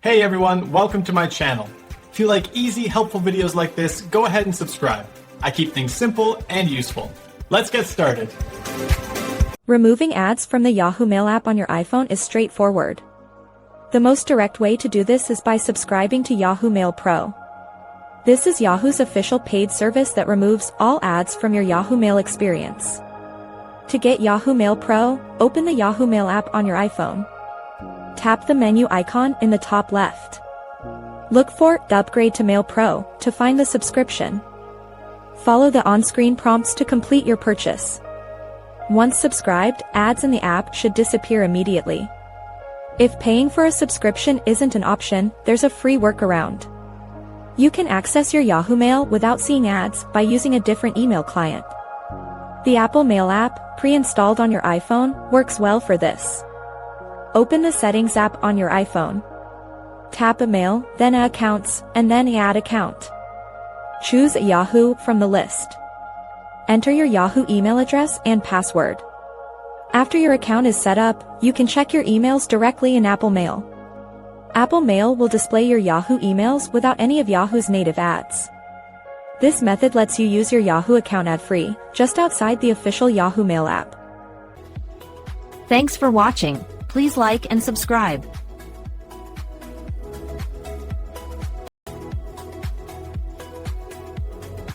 Hey everyone, welcome to my channel. If you like easy, helpful videos like this, go ahead and subscribe. I keep things simple and useful. Let's get started. Removing ads from the Yahoo Mail app on your iPhone is straightforward. The most direct way to do this is by subscribing to Yahoo Mail Pro. This is Yahoo's official paid service that removes all ads from your Yahoo Mail experience. To get Yahoo Mail Pro, open the Yahoo Mail app on your iPhone. Tap the menu icon in the top left. Look for Upgrade to Mail Pro to find the subscription. Follow the on-screen prompts to complete your purchase. Once subscribed, ads in the app should disappear immediately. If paying for a subscription isn't an option, there's a free workaround. You can access your Yahoo Mail without seeing ads by using a different email client. The Apple Mail app, pre-installed on your iPhone, works well for this. Open the Settings app on your iPhone. Tap a Mail, then a Accounts, and then Add Account. Choose a Yahoo from the list. Enter your Yahoo email address and password. After your account is set up, you can check your emails directly in Apple Mail. Apple Mail will display your Yahoo emails without any of Yahoo's native ads. This method lets you use your Yahoo account ad-free, just outside the official Yahoo Mail app. Thanks for watching. Please like and subscribe.